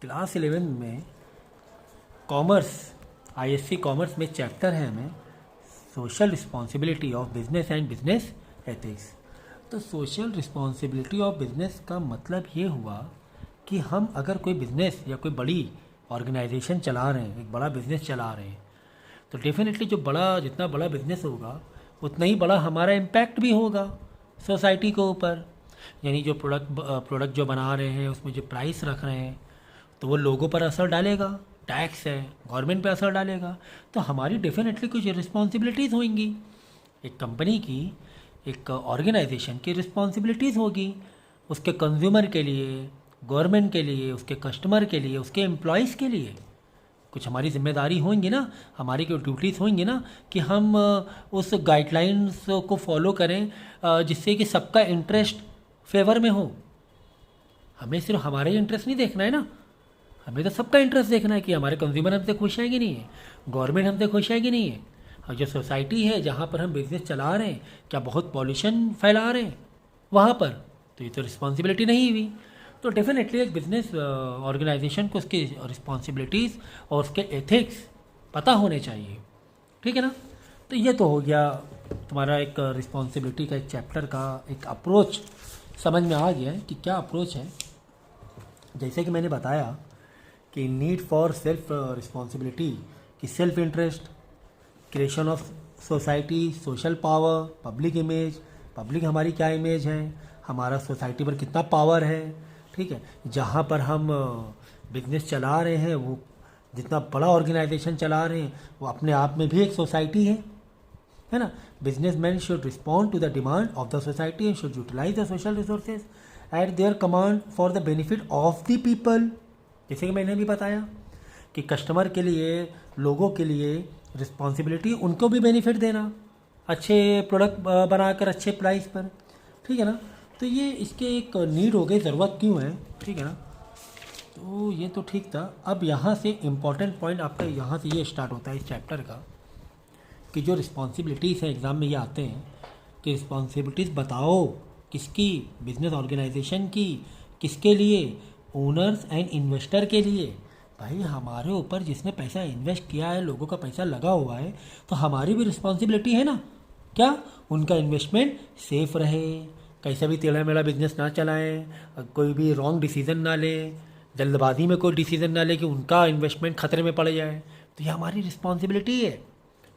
Class 11 में commerce ISC commerce में chapter है हमें social responsibility of business and business ethics. तो सोशल रिस्पॉन्सिबिलिटी ऑफ बिजनेस का मतलब ये हुआ कि हम अगर कोई बिज़नेस या कोई बड़ी ऑर्गेनाइजेशन चला रहे हैं, एक बड़ा बिज़नेस चला रहे हैं, तो डेफिनेटली जितना बड़ा बिज़नेस होगा उतना ही बड़ा हमारा इम्पैक्ट भी होगा सोसाइटी के ऊपर। यानी जो प्रोडक्ट जो बना रहे हैं उसमें जो प्राइस रख रहे हैं तो वो लोगों पर असर डालेगा, टैक्स है गवर्नमेंट पे असर डालेगा, तो हमारी डेफिनेटली कुछ रिस्पॉन्सिबिलिटीज़ होंगी। एक कंपनी की, एक ऑर्गेनाइजेशन की रिस्पॉन्सिबिलिटीज़ होगी उसके कंज्यूमर के लिए, गवर्नमेंट के लिए, उसके कस्टमर के लिए, उसके एम्प्लॉयज़ के लिए। कुछ हमारी जिम्मेदारी होंगी ना, हमारी कोई ड्यूटीज़ होंगी ना कि हम उस गाइडलाइंस को फॉलो करें जिससे कि सबका इंटरेस्ट फेवर में हो। हमें सिर्फ हमारा ही इंटरेस्ट नहीं देखना है ना, हमें तो सबका इंटरेस्ट देखना है कि हमारे कंज्यूमर हमसे खुश है कि नहीं है, गवर्नमेंट हमसे खुश है कि नहीं है, और जो सोसाइटी है जहाँ पर हम बिज़नेस चला रहे हैं क्या बहुत पॉल्यूशन फैला रहे हैं वहाँ पर, तो ये तो रिस्पॉन्सिबिलिटी नहीं हुई। तो डेफिनेटली एक बिज़नेस ऑर्गेनाइजेशन को उसकी रिस्पॉन्सिबिलिटीज़ और उसके एथिक्स पता होने चाहिए, ठीक है ना। तो ये तो हो गया तुम्हारा एक रिस्पॉन्सिबिलिटी का एक चैप्टर का एक अप्रोच समझ में आ गया है कि क्या अप्रोच है। जैसे कि मैंने बताया कि नीड फॉर सेल्फ रिस्पॉन्सिबिलिटी, कि self interest, creation of society, social power, public image, public हमारी क्या इमेज है, हमारा सोसाइटी पर कितना पावर है, ठीक है। जहाँ पर हम बिजनेस चला रहे हैं, वो जितना बड़ा ऑर्गेनाइजेशन चला रहे हैं वो अपने आप में भी एक सोसाइटी है ना। Businessman should respond to the demand of the society and should utilise the social resources at their command for the benefit of the people. जैसे कि मैंने भी बताया कि कस्टमर के लिए, लोगों के लिए रिस्पॉन्सिबिलिटी उनको भी बेनिफिट देना, अच्छे प्रोडक्ट बनाकर अच्छे प्राइस पर, ठीक है ना। तो ये इसके एक नीड हो गई, ज़रूरत क्यों है, ठीक है ना। तो ये तो ठीक था। अब यहाँ से इम्पॉर्टेंट पॉइंट आपका यहाँ से ये स्टार्ट होता है इस चैप्टर का कि जो रिस्पॉन्सिबिलिटीज़ हैं एग्ज़ाम में ये आते हैं कि रिस्पॉन्सिबिलिटीज़ बताओ किसकी, बिजनेस ऑर्गेनाइजेशन की, किसके लिए, ओनर्स एंड इन्वेस्टर के लिए। भाई हमारे ऊपर जिसने पैसा इन्वेस्ट किया है, लोगों का पैसा लगा हुआ है, तो हमारी भी रिस्पॉन्सिबिलिटी है ना, क्या उनका इन्वेस्टमेंट सेफ रहे, कैसा भी टेढ़ा मेढ़ा बिजनेस ना चलाएं, कोई भी रॉन्ग डिसीज़न ना ले, जल्दबाजी में कोई डिसीज़न ना ले कि उनका इन्वेस्टमेंट खतरे में पड़ जाए। तो ये हमारी रिस्पॉन्सिबिलिटी है,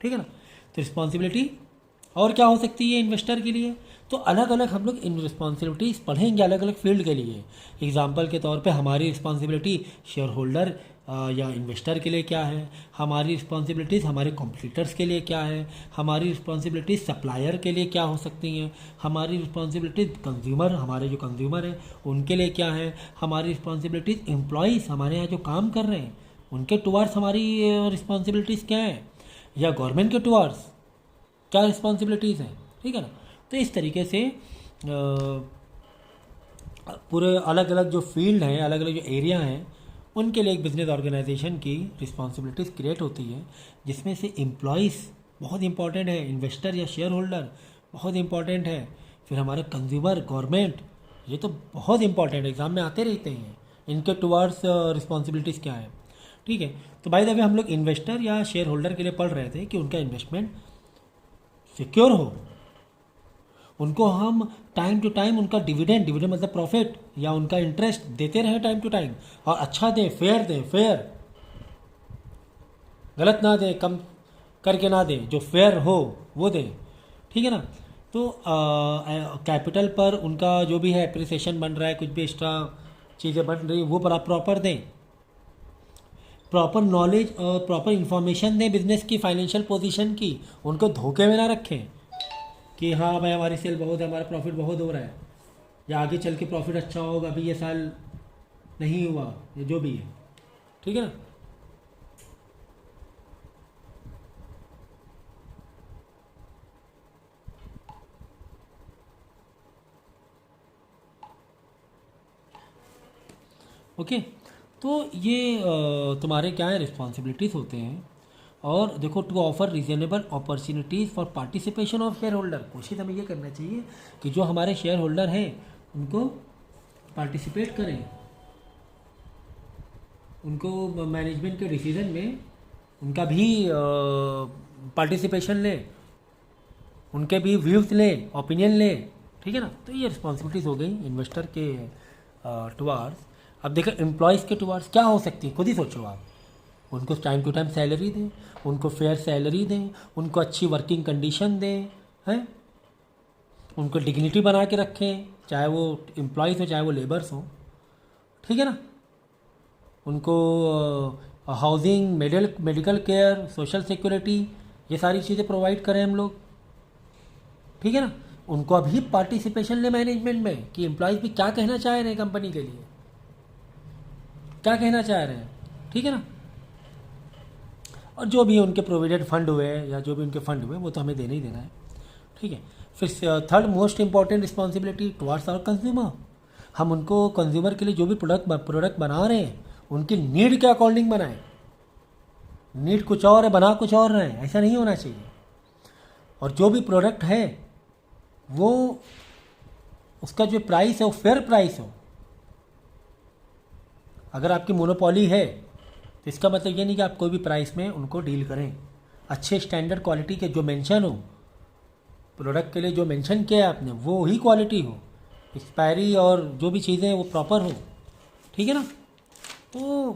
ठीक है ना। तो रिस्पॉन्सिबिलिटी और क्या हो सकती है इन्वेस्टर के लिए, तो अलग अलग हम लोग इन रिस्पॉन्सिबिलिटीज़ पढ़ेंगे अलग अलग फील्ड के लिए। एग्जाम्पल के तौर पे हमारी रिस्पॉन्सिबिलिटी शेयर होल्डर या इन्वेस्टर के लिए क्या है, हमारी रिस्पॉन्सिबिलिटीज़ हमारे कॉम्पिटिटर्स के लिए क्या है, हमारी रिस्पॉन्सिबिलिटीज़ सप्लायर के लिए क्या हो सकती हैं, हमारी रिस्पॉन्सिबिलिटीज़ कंज्यूमर, हमारे जो कंज्यूमर हैं उनके लिए क्या है, हमारी रिस्पॉन्सिबिलिटीज़ एम्प्लॉयज़ हमारे यहाँ जो काम कर रहे हैं उनके टुवार्ड्स हमारी रिस्पॉन्सिबिलिटीज़ क्या है, या गवर्नमेंट के टुवार्ड्स क्या रिस्पॉन्सिबिलिटीज़ हैं, ठीक है ना। तो इस तरीके से पूरे अलग अलग जो फील्ड हैं, अलग अलग जो एरिया हैं, उनके लिए एक बिजनेस ऑर्गेनाइजेशन की रिस्पॉन्सिबिलिटीज़ क्रिएट होती है, जिसमें से एम्प्लॉयज़ बहुत इंपॉर्टेंट है, इन्वेस्टर या शेयर होल्डर बहुत इंपॉर्टेंट है, फिर हमारे कंज्यूमर, गवर्नमेंट, ये तो बहुत इंपॉर्टेंट एग्जाम में आते रहते हैं, इनके टुवार्ड्स रिस्पॉन्सिबिलिटीज़ क्या है, ठीक है। तो बाय द वे हम लोग इन्वेस्टर या शेयर होल्डर के लिए पढ़ रहे थे कि उनका इन्वेस्टमेंट सिक्योर हो, उनको हम टाइम टू टाइम उनका डिविडेंड मतलब प्रॉफिट या उनका इंटरेस्ट देते रहे टाइम टू टाइम, और अच्छा दें, फेयर, गलत ना दें, कम करके ना दें, जो फेयर हो वो दें, ठीक है ना। तो कैपिटल पर उनका जो भी है एप्रिसिएशन बन रहा है, कुछ भी एक्स्ट्रा चीज़ें बन रही है वो पर आप प्रॉपर दें, प्रॉपर नॉलेज और प्रॉपर इन्फॉर्मेशन दें बिजनेस की, फाइनेंशियल पोजीशन की, उनको धोखे में ना रखें कि हाँ भाई हमारी सेल बहुत है, हमारा प्रॉफिट बहुत हो रहा है, या आगे चल के प्रॉफिट अच्छा होगा, अभी ये साल नहीं हुआ, ये जो भी है, ठीक है ना। ओके, तो ये तुम्हारे क्या है रिस्पॉन्सिबिलिटीज़ होते हैं। और देखो, to offer reasonable opportunities for participation of shareholder, कोशिश हमें ये करना चाहिए कि जो हमारे शेयर होल्डर हैं उनको पार्टिसिपेट करें, उनको मैनेजमेंट के डिसीजन में उनका भी पार्टिसिपेशन ले, उनके भी व्यूज़ ले, ओपिनियन ले, ठीक है ना। तो ये रिस्पॉन्सिबिलिटीज़ हो गई इन्वेस्टर के टुवार्ड्स। अब देखो एम्प्लॉयज़ के टुवार्ड्स क्या हो सकती है, खुद ही सोचो आप। उनको टाइम टू टाइम सैलरी दें, उनको फेयर सैलरी दें, उनको अच्छी वर्किंग कंडीशन दें, हैं, उनको डिग्निटी बना के रखें, चाहे वो एम्प्लॉयज़ हो चाहे वो लेबर्स हो, ठीक है ना। उनको housing, medical care, social security, ये सारी चीज़ें प्रोवाइड करें हम लोग, ठीक है ना। उनको अभी पार्टिसिपेशन ले मैनेजमेंट में कि एम्प्लॉयज़ भी क्या कहना चाह रहे हैं कंपनी के लिए, क्या कहना चाह रहे हैं, ठीक है ना। और जो भी उनके प्रोविडेंट फंड हुए या जो भी उनके फंड हुए वो तो हमें देना ही देना है, ठीक है। फिर third most important responsibility towards our consumer. हम उनको कंज्यूमर के लिए जो भी प्रोडक्ट बना रहे हैं उनकी नीड के अकॉर्डिंग बनाएं। नीड कुछ और है, बना कुछ और रहे हैं, ऐसा नहीं होना चाहिए। और जो भी प्रोडक्ट है वो उसका जो प्राइस है वो फेयर प्राइस हो। अगर आपकी मोनोपोली है तो इसका मतलब ये नहीं कि आप कोई भी प्राइस में उनको डील करें। अच्छे स्टैंडर्ड क्वालिटी के जो मेंशन हो, प्रोडक्ट के लिए जो मेंशन किया है आपने वो ही क्वालिटी हो, एक्सपायरी और जो भी चीज़ें वो प्रॉपर हो, ठीक है ना। तो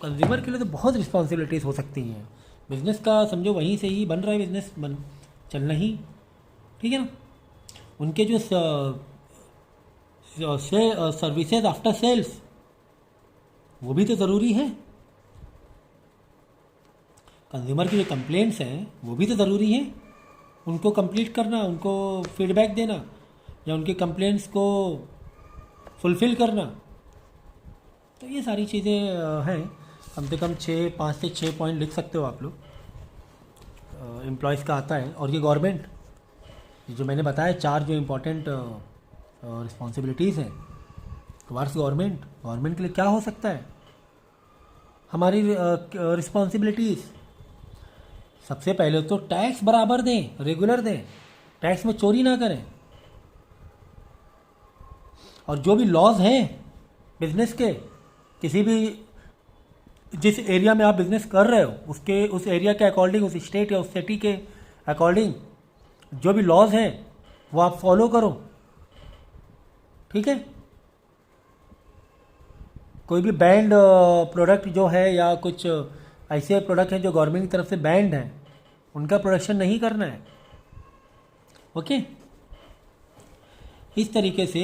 कंज्यूमर के लिए तो बहुत रिस्पॉन्सिबिलिटीज़ हो सकती हैं। बिज़नेस का समझो वहीं से ही बन रहा है, बिज़नेस बन चलना ही, ठीक है ना। उनके जो सर्विसेज आफ्टर सेल्स वो भी तो ज़रूरी है। कंज्यूमर की जो कंप्लेंट्स हैं वो भी तो ज़रूरी हैं, उनको कंप्लीट करना, उनको फीडबैक देना या उनकी कंप्लेंट्स को फुलफ़िल करना। तो ये सारी चीज़ें हैं। कम से कम 5 से 6 पॉइंट लिख सकते हो आप लोग, एम्प्लॉयज़ का आता है। और ये गवर्नमेंट जो मैंने बताया 4 जो इम्पोर्टेंट रिस्पॉन्सिबिलिटीज़ हैं टुवार्ड्स गवर्नमेंट के लिए क्या हो सकता है हमारी रिस्पॉन्सिबिलिटीज़। सबसे पहले तो टैक्स बराबर दें, रेगुलर दें, टैक्स में चोरी ना करें। और जो भी लॉज हैं बिजनेस के, किसी भी जिस एरिया में आप बिजनेस कर रहे हो उसके उस एरिया के अकॉर्डिंग, उस स्टेट या उस सिटी के अकॉर्डिंग जो भी लॉज हैं वो आप फॉलो करो, ठीक है। कोई भी बैंड प्रोडक्ट जो है या कुछ ऐसे प्रोडक्ट हैं जो गवर्नमेंट की तरफ से बैंड हैं उनका प्रोडक्शन नहीं करना है, ओके। इस तरीके से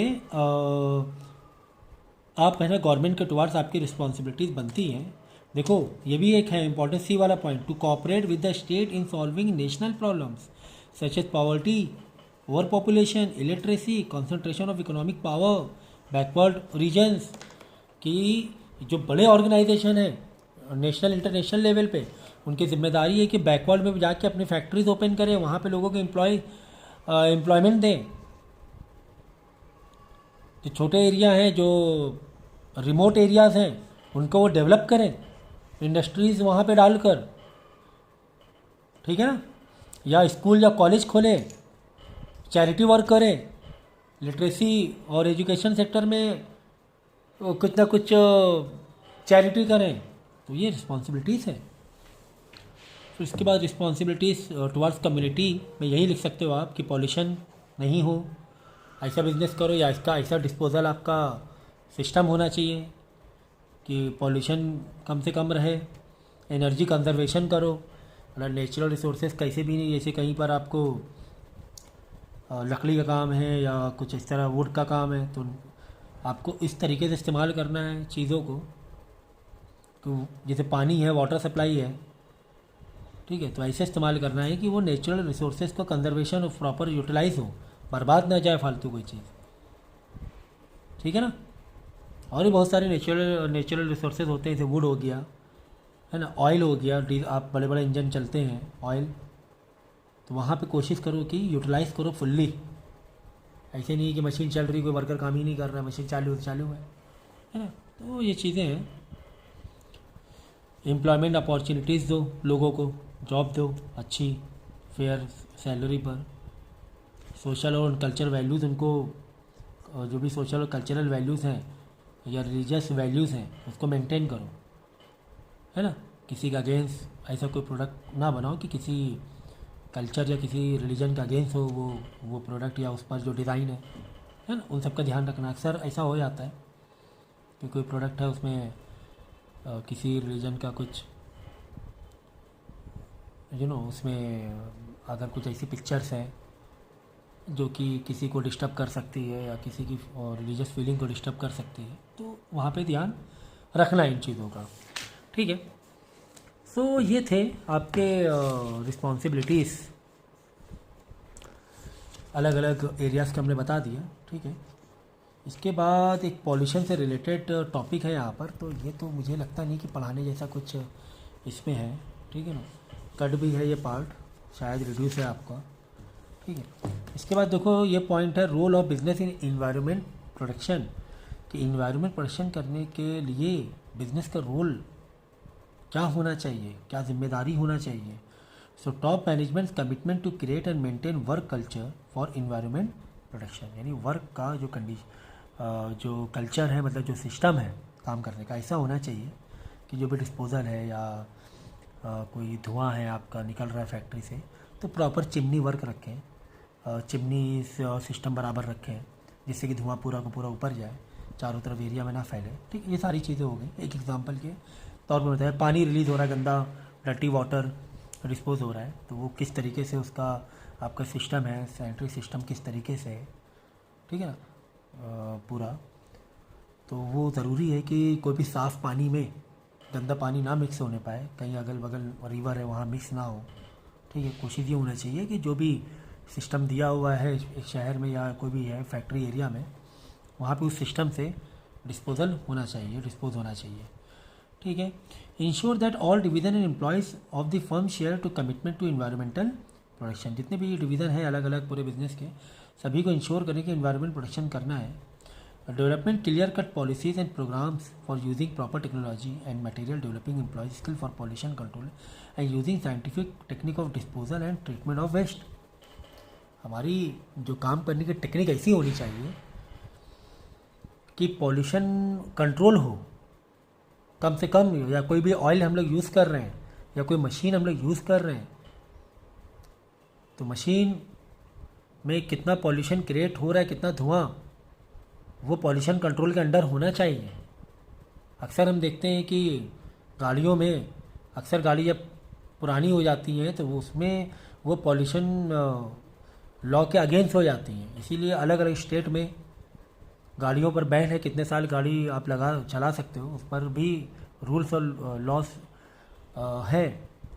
आप है ना गवर्नमेंट के टुवार्ड्स आपकी रिस्पॉन्सिबिलिटीज़ बनती हैं। देखो ये भी एक है इंपॉर्टेंट सी वाला point, to cooperate with the state in solving national problems such as poverty, overpopulation, illiteracy, concentration of economic power, backward regions. कि जो बड़े ऑर्गेनाइजेशन हैं नेशनल इंटरनेशनल लेवल पे, उनकी जिम्मेदारी है कि बैकवर्ड में जाके अपनी फैक्ट्रीज ओपन करें, वहाँ पे लोगों को एम्प्लॉयमेंट दें। जो छोटे एरिया हैं, जो रिमोट एरियाज़ हैं, उनको वो डेवलप करें इंडस्ट्रीज़ वहाँ पे डालकर, ठीक है ना। या स्कूल या कॉलेज खोलें, चैरिटी वर्क करें, लिटरेसी और एजुकेशन सेक्टर में कुछ ना कुछ चैरिटी करें। तो ये रिस्पॉन्सिबिलिटीज़ है। फिर इसके बाद रिस्पॉन्सिबिलिटीज़ टुवर्ड्स कम्युनिटी में यही लिख सकते हो आप कि पॉल्यूशन नहीं हो, ऐसा बिजनेस करो या इसका ऐसा डिस्पोजल आपका सिस्टम होना चाहिए कि पॉल्यूशन कम से कम रहे। एनर्जी कंजर्वेशन करो, मतलब नेचुरल रिसोर्सेज कैसे भी नहीं, जैसे कहीं पर आपको लकड़ी का काम है या कुछ इस तरह वुड का काम है तो आपको इस तरीके से इस्तेमाल करना है चीज़ों को। तो जैसे पानी है, वाटर सप्लाई है, ठीक है, तो ऐसे इस्तेमाल करना है कि वो नेचुरल रिसोर्सेज का कंजर्वेशन और प्रॉपर यूटिलाइज हो, बर्बाद ना जाए फालतू कोई चीज़, ठीक है ना। और भी बहुत सारे नेचुरल रिसोर्सेज होते हैं, जैसे वुड हो गया, है ना, ऑयल हो गया। आप बड़े बड़े इंजन चलते हैं ऑयल, तो वहाँ पे कोशिश करो कि यूटिलाइज़ करो फुल्ली। ऐसे नहीं कि मशीन चल रही, कोई वर्कर काम ही नहीं कर रहा है, मशीन चालू है ना। तो ये चीज़ें हैं। एम्प्लॉयमेंट अपॉर्चुनिटीज़ दो, लोगों को जॉब दो अच्छी फेयर सैलरी पर। सोशल और कल्चर वैल्यूज़, उनको जो भी सोशल और कल्चरल वैल्यूज़ हैं या रिलीजियस वैल्यूज़ हैं उसको मेंटेन करो, है ना। किसी का अगेंस्ट ऐसा कोई प्रोडक्ट ना बनाओ कि किसी कल्चर या किसी रिलीजन का अगेंस्ट हो वो प्रोडक्ट या उस पर जो डिज़ाइन है ना, उन सब का ध्यान रखना। अक्सर ऐसा हो जाता है कि कोई प्रोडक्ट है उसमें किसी रिलीजन का कुछ उसमें अगर कुछ ऐसी पिक्चर्स हैं जो कि किसी को डिस्टर्ब कर सकती है या किसी की रिलीजियस फीलिंग को डिस्टर्ब कर सकती है, तो वहाँ पे ध्यान रखना इन चीज़ों का। ठीक है। सो ये थे आपके रिस्पॉन्सिबिलिटीज़, अलग अलग एरियाज़ के हमने बता दिया। ठीक है। इसके बाद एक पॉल्यूशन से रिलेटेड टॉपिक है यहाँ पर, तो ये तो मुझे लगता नहीं कि पढ़ाने जैसा कुछ इसमें है। ठीक है ना, कट भी है ये पार्ट, शायद रिड्यूस है आपका। ठीक है। इसके बाद देखो ये पॉइंट है role of business in environment protection, कि इन्वायरमेंट प्रोटेक्शन करने के लिए बिजनेस का रोल क्या होना चाहिए, क्या जिम्मेदारी होना चाहिए। So top management commitment to create and maintain work culture for environment protection, यानी वर्क का जो जो कल्चर है, मतलब जो सिस्टम है काम करने का, ऐसा होना चाहिए कि जो भी डिस्पोजल है या कोई धुआं है आपका निकल रहा है फैक्ट्री से, तो प्रॉपर चिमनी वर्क रखें, चिमनी सिस्टम बराबर रखें जिससे कि धुआं पूरा का पूरा ऊपर जाए, चारों तरफ एरिया में ना फैले। ठीक, ये सारी चीज़ें हो गई। एक एग्जांपल के तौर पर बताया, पानी रिलीज़ हो रहा है, गंदा डर्टी वाटर डिस्पोज हो रहा है, तो वो किस तरीके से उसका आपका सिस्टम है, सैनिटरी सिस्टम किस तरीके से है। ठीक है ना, पूरा तो वो ज़रूरी है कि कोई भी साफ़ पानी में गंदा पानी ना मिक्स होने पाए, कहीं अगल बगल रिवर है वहाँ मिक्स ना हो। ठीक है। कोशिश ये होना चाहिए कि जो भी सिस्टम दिया हुआ है एक शहर में या कोई भी है फैक्ट्री एरिया में, वहाँ पे उस सिस्टम से डिस्पोज होना चाहिए। ठीक है। Ensure that all division and employees of the firm share to commitment to environmental protection, जितने भी डिवीज़न है अलग अलग पूरे बिजनेस के, सभी को इंश्योर करें कि इन्वायरमेंट प्रोटेक्शन करना है। Development clear cut policies and programmes for using proper technology and material, developing employees skill for pollution control and using scientific technique of disposal and treatment of waste. हमारी जो काम करने की technique ऐसी होनी चाहिए कि पॉल्यूशन कंट्रोल हो कम से कम, या कोई भी ऑयल हम लोग यूज़ कर रहे हैं या कोई मशीन हम लोग यूज़ कर रहे हैं, तो मशीन में कितना पॉल्यूशन क्रिएट हो रहा है, कितना धुआं, वो पॉल्यूशन कंट्रोल के अंडर होना चाहिए। अक्सर हम देखते हैं कि गाड़ियों में, अक्सर गाड़ी जब पुरानी हो जाती हैं तो वो उसमें वो पॉल्यूशन लॉ के अगेंस्ट हो जाती हैं, इसीलिए अलग अलग स्टेट में गाड़ियों पर बैन है, कितने साल गाड़ी आप चला सकते हो, उस पर भी रूल्स और लॉस है।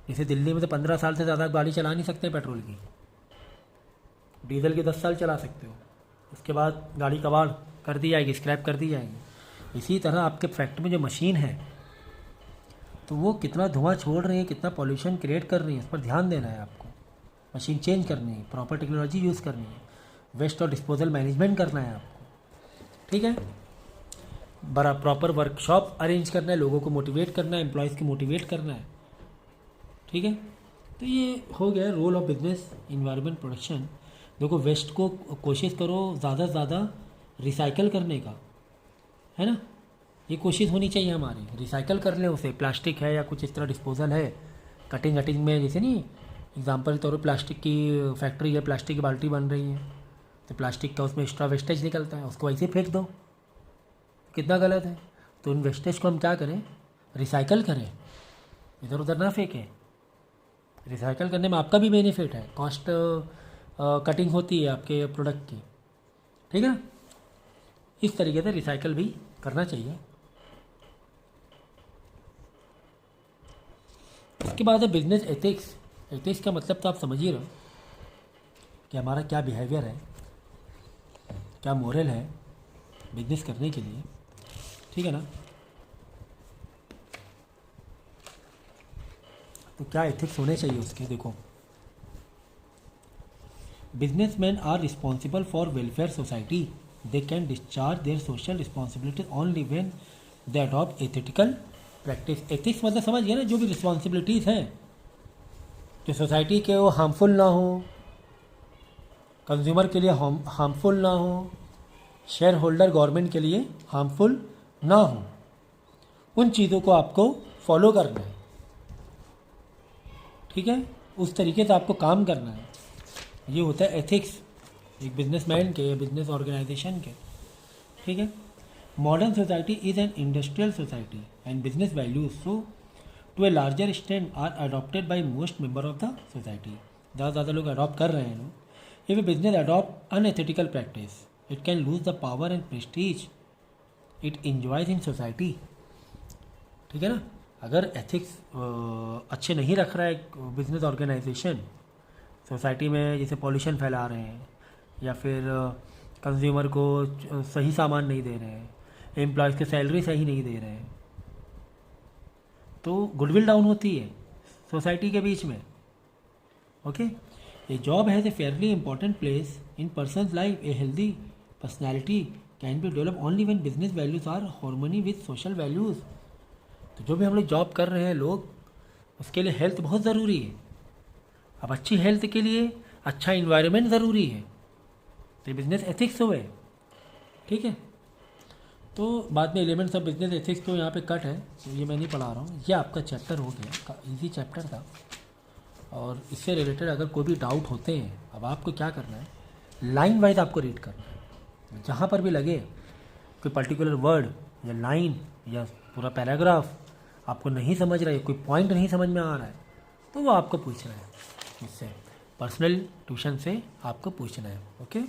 जैसे दिल्ली में तो 15 साल से ज़्यादा गाड़ी चला नहीं सकते पेट्रोल की, डीजल की 10 साल चला सकते हो, उसके बाद गाड़ी कबाड़ कर दी जाएगी, स्क्रैप कर दी जाएगी। इसी तरह आपके फैक्ट्री में जो मशीन है तो वो कितना धुआं छोड़ रही है, कितना पॉल्यूशन क्रिएट कर रही है, उस पर ध्यान देना है आपको। मशीन चेंज करनी है, प्रॉपर टेक्नोलॉजी यूज़ करनी है, वेस्ट और डिस्पोजल मैनेजमेंट करना है आपको। ठीक है। बड़ा प्रॉपर वर्कशॉप अरेंज करना है, लोगों को मोटिवेट करना है, एम्प्लॉयज़ को मोटिवेट करना है। ठीक है। तो ये हो गया role of business environment protection. देखो वेस्ट को कोशिश करो ज़्यादा से ज़्यादा रिसाइकल करने का, है ना, ये कोशिश होनी चाहिए हमारी, रिसाइकल कर लें उसे। प्लास्टिक है या कुछ इस तरह डिस्पोजल है, कटिंग में, जैसे नहीं एग्जांपल के तौर पर प्लास्टिक की फैक्ट्री है, प्लास्टिक की बाल्टी बन रही है, तो प्लास्टिक का उसमें एक्स्ट्रा वेस्टेज निकलता है, उसको ऐसे फेंक दो, कितना गलत है। तो उन वेस्टेज को हम क्या करें, रिसाइकल करें, इधर उधर ना फेंकें। रिसाइकल करने में आपका भी बेनिफिट है, कॉस्ट कटिंग होती है आपके प्रोडक्ट की। ठीक है ना, इस तरीके से रिसाइकल भी करना चाहिए। इसके बाद है बिजनेस एथिक्स। एथिक्स का मतलब तो आप समझ ही रहे हो कि हमारा क्या बिहेवियर है, क्या मोरल है बिजनेस करने के लिए। ठीक है ना, तो क्या एथिक्स होने चाहिए उसके। देखो, businessman are responsible for welfare society, they can discharge their social responsibilities only when they adopt ethical practice. Ethics मतलब समझ गया ना, जो भी रिस्पॉन्सिबिलिटीज़ हैं जो सोसाइटी के वो हार्मफुल ना हो, कंज्यूमर के लिए हार्मफुल ना हो, शेयर होल्डर गवर्नमेंट के लिए हार्मफुल ना हो, उन चीज़ों को आपको फॉलो करना है, ठीक है, उस तरीके से आपको काम करना है। ये होता है एथिक्स एक बिजनेसमैन के या बिजनेस ऑर्गेनाइजेशन के, ठीक है। Modern society is an industrial society and business values so to a larger extent are adopted by most member of the society. ज़्यादा लोग अडॉप्ट कर रहे हैं लोग। If a business adopt unethical practice it can lose the power and prestige it enjoys in society, ठीक है ना। अगर एथिक्स अच्छे नहीं रख रहा है बिजनेस ऑर्गेनाइजेशन सोसाइटी में, जैसे पॉल्यूशन फैला रहे हैं या फिर कंज्यूमर को सही सामान नहीं दे रहे हैं, एम्प्लॉयज़ की सैलरी सही नहीं दे रहे हैं, तो गुडविल डाउन होती है सोसाइटी के बीच में। Okay, a job has a fairly important place in person's life. A healthy personality can be develop only when business values are harmony with social values. तो जो भी हम लोग जॉब कर रहे हैं लोग, उसके लिए हेल्थ बहुत ज़रूरी है। अब अच्छी हेल्थ के लिए अच्छा इन्वायरमेंट ज़रूरी है, तो बिजनेस एथिक्स हुए, ठीक है। तो बाद में एलिमेंट्स ऑफ बिजनेस एथिक्स तो यहाँ पे कट है, तो ये मैं नहीं पढ़ा रहा हूँ। ये आपका चैप्टर हो गया, इजी चैप्टर था। और इससे रिलेटेड अगर कोई भी डाउट होते हैं, अब आपको क्या करना है, लाइन वाइज आपको रीड करना है। जहाँ पर भी लगे कोई पर्टिकुलर वर्ड या लाइन या पूरा पैराग्राफ आपको नहीं समझ रहा है, कोई पॉइंट नहीं समझ में आ रहा है, तो वो आपको पूछना है इससे, पर्सनल ट्यूशन से आपको पूछना है। ओके।